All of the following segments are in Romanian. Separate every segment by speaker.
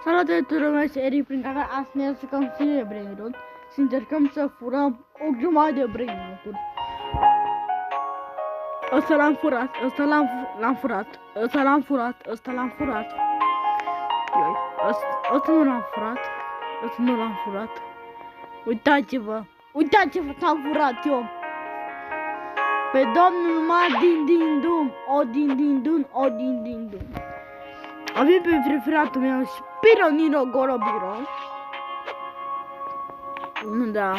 Speaker 1: Salutare tuturor, serii prin care astăzi ne jucăm serie Brain Rot și încercăm să furăm o grămadă de Brain Rot-uri. Ăsta l-am furat, ăsta l-am furat, ăsta l-am furat, ăsta l-am furat. Ăsta nu l-am furat, ăsta nu l-am furat. Uitați-vă, uitați-vă că am furat eu. Pe domnul Din Din Dum, o Din Din Dun, o Din Din Dun. Avem pe preferatul meu Spiro Nino Gorobiro. Da.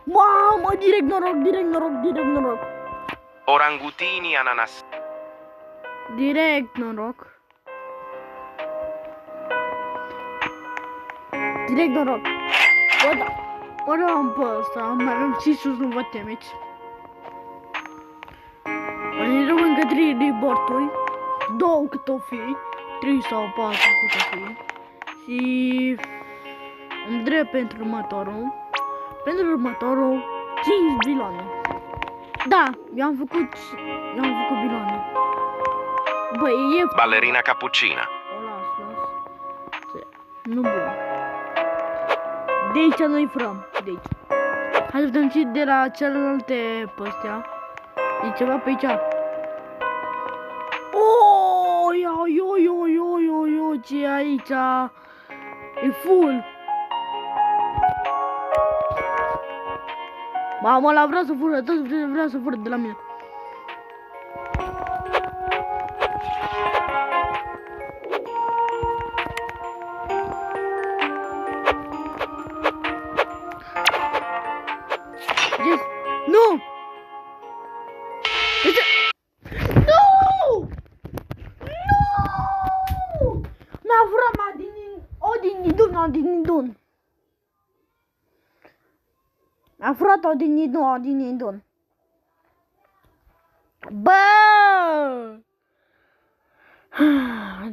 Speaker 1: Mamă, direct noroc, direct noroc, direct noroc.
Speaker 2: Orangutini ananas.
Speaker 1: Direct noroc. Direct noroc. Bă, da. Bă, da, am pe ăsta, mai avem și sus, nu vă temeți. Ne rămân încă 3 reborturi, 2 cât o fi, 3 sau 4 cât o fi. Și îmi drept pentru următorul. Pentru următorul 5 biloane. Da, i-am făcut biloane. Băi, e
Speaker 2: Ballerina cappuccina.
Speaker 1: O las. Nu bun. De aici noi furăm, de aici. Hai să vedem și de la celelalte pe-astea. E ceva pe aici. Oi, ce e aici? E full. Mamă, ăla vrea să fură, tot vrea să fură de la mine. Yes. Nu! Mi-a furat o din Dun. Mi-a furat o din Dun. Bă!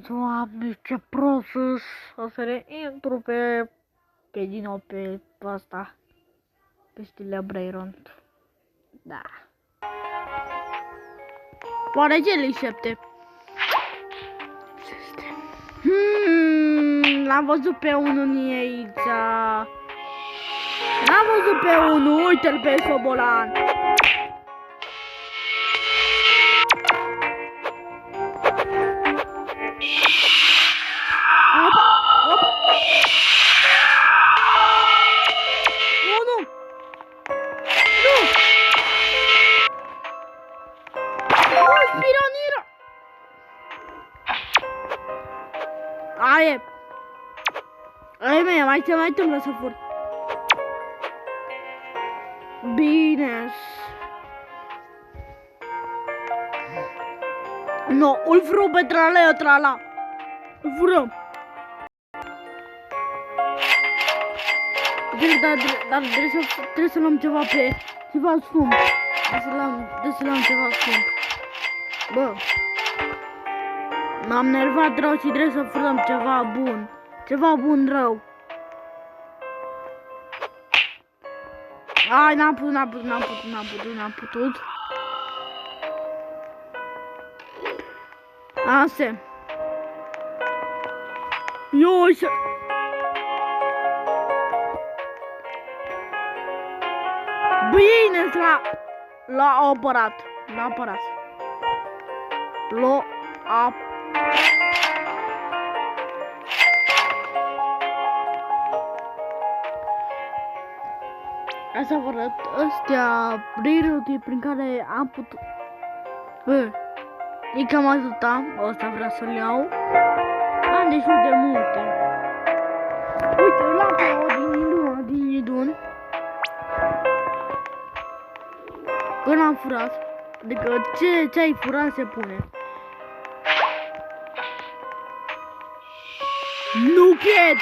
Speaker 1: Doamne, ce prost o să reintru pe din nou pe asta. Pe stilea Brairont. Da. Oare ce le 7? L-am văzut pe unul aici. L-am văzut pe unul, uite-l pe Sobolan. Aia mai întâmplă să fur. Bine. No, îl furăm pe tralea, trala. Îl furăm. Dar trebuie să luăm ceva pe ceva scump. Trebuie să luăm ceva scump. Bă. M-am nervat rău și trebuie să furăm ceva bun. Ceva bun rău. Ai, n-am putut. Asta. Iușa. Bine, l-a apărat. Asta vă arăt, astea brain-uri prin care am putut. Bă, e cam atâta, ăsta vreau să-l iau. Am destul de multe. Uite, l-am pe o din Dun. Că l-am furat. Adică ce ai furat se pune. Nu cred!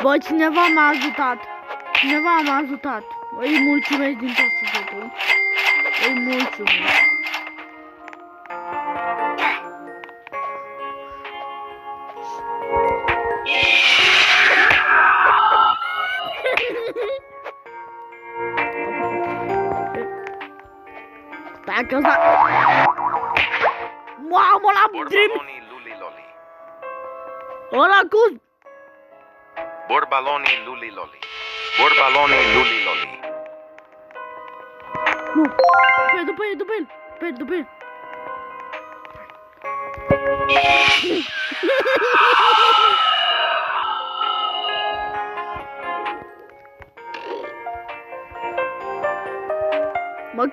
Speaker 1: Bă, cineva m-a ajutat. Îi mulțumesc din tot sufletul. Îi mulțumesc. Dacă Mamă, la dream!
Speaker 2: Borbaloni luliloli.
Speaker 1: Ăla cu...
Speaker 2: Borbaloni luliloli. Borbaloni luliloli.
Speaker 1: Nu! După el, după el! După el! Mă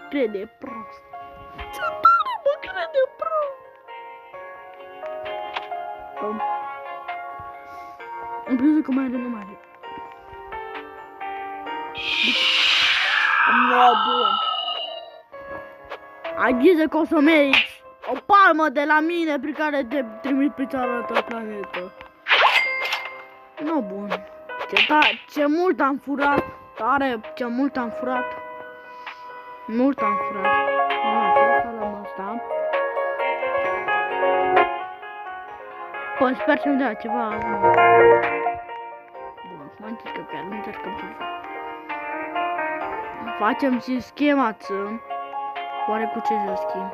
Speaker 1: crede prost. Ce tare mă crede prost. În plus că mai are numai. No, bun. Ai grijă că o să meriți o palmă de la mine prin care te trimit pe cealaltă planetă. No, bun. Ce mult am furat. Tare, ce mult am furat. Mult am furat. Să luăm asta. Păi sper să-mi dea ceva. Bun, mai încercăm chiar, încercăm ceva. Facem și schema ță. Oare cu ce să schimb?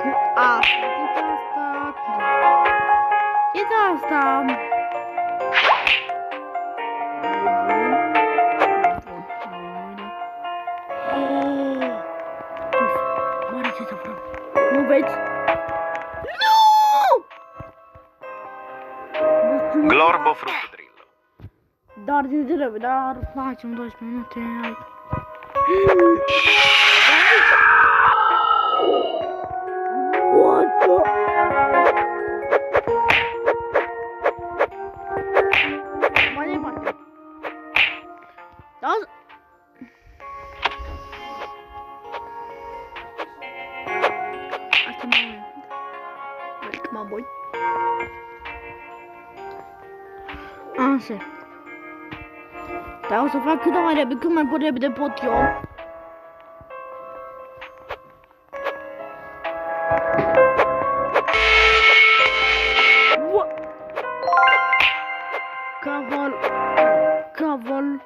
Speaker 1: Cu asta. E asta. Nu vezi? Nu!
Speaker 2: Glorbo fruttodrillo.
Speaker 1: Dar de repede, dar facem 12 minute. Hai. What the? Mai departe. Da? Asta mai e. Mă boi. Așa. Dar o să fac cât mai repede, cât mai repede pot eu. Caval.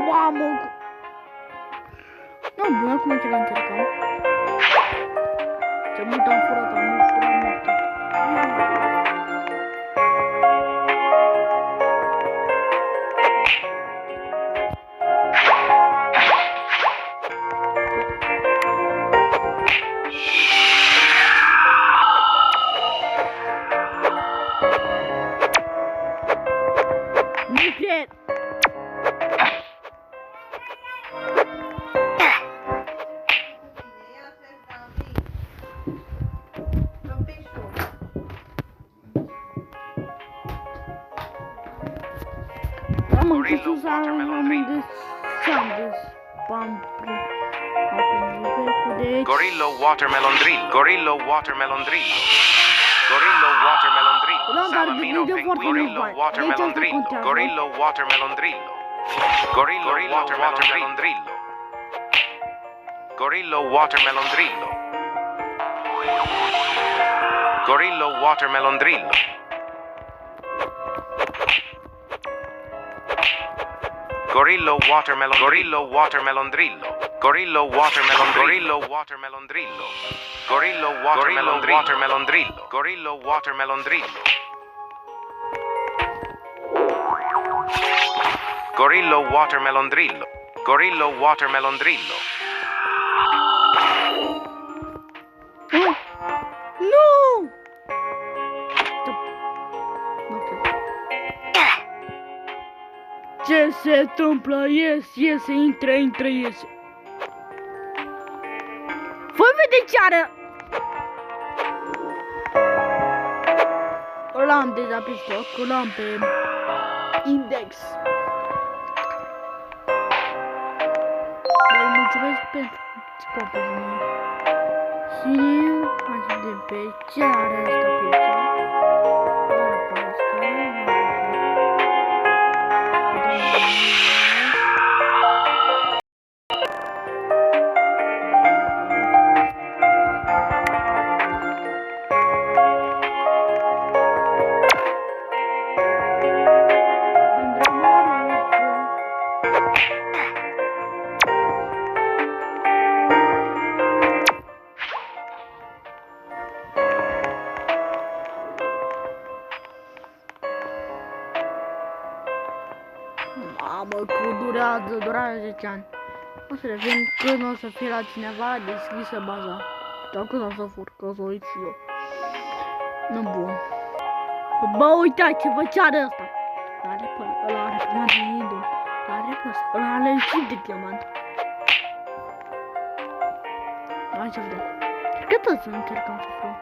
Speaker 1: Mamă. Nu, bun, acum ce l-încercăm. Ce mult am furat, am furat mult. Nu cred! Am încăsus
Speaker 2: Gorillo watermelon drill. Gorillo watermelon drill. Gorillo watermelon drill. Salamino Gorillo watermelon drill. Gorillo watermelon drill. Gorillo watermelon drill. Gorillo watermelon drill. Gorillo watermelon drill. Gorillo watermelon. Gorillo watermelon drill. Gorillo watermelon. Gorillo watermelon drill. Gorillo watermelon drill. Gorillo watermelon drill. Gorillo watermelon drill. Gorillo watermelon drill.
Speaker 1: Nu! Ce se întâmplă? Iese, intră, iese. Voi vede ce are? Îl am deja pe stoc, îl am pe index. Vă mulțumesc pentru sprijinul. Și hai să vedem pe ce are asta pe aici. Mamă, că durează 10 ani. O să revin când o să fie la cineva deschisă baza. Dar când o să fur, că o să uit și eu. Nu bun. Bă, uitați-vă ce are ăsta. Are pe ăla, are pe de idol. Are pe ăsta, ăla are chip de diamant. Hai ce vreau. Cât o să încercăm să furăm?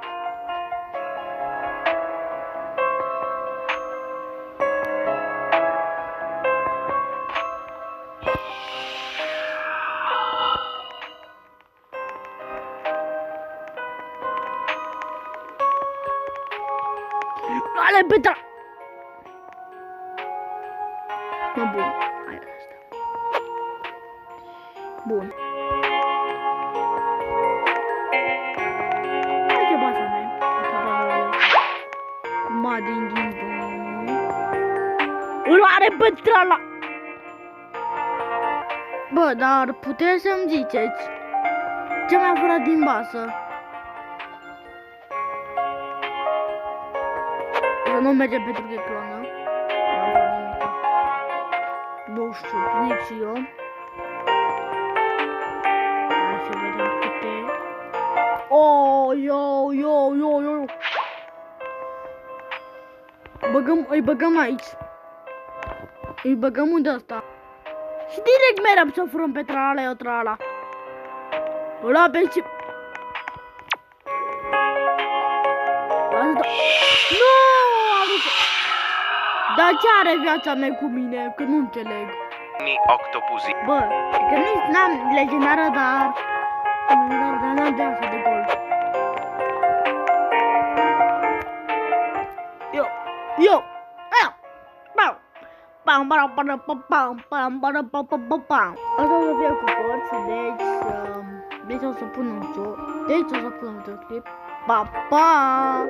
Speaker 1: Ale Petra! Mă, bun. Hai asta. Bun. Hai ce baza mea. Cum din îl are Petra la... Bă, dar puteți să-mi ziceți ce mi-a furat din basă? Nu merge pentru că e clonă. Nu știu, nici eu. Hai să vedem câte. Oh, yo. Îi băgăm aici. Îi băgăm unde ăsta. Și direct merem să furăm pe trala. Ăla pe ce... Nu! Dar ce are viața mea cu mine? Că nu înțeleg.
Speaker 2: Octopuzi.
Speaker 1: Bă, că nici n-am legendară, dar n-am de asta de gol. Eu! Asta o să fie cu toți, deci o să pun un joc. Deci o să pun un joc clip. Pa, pa!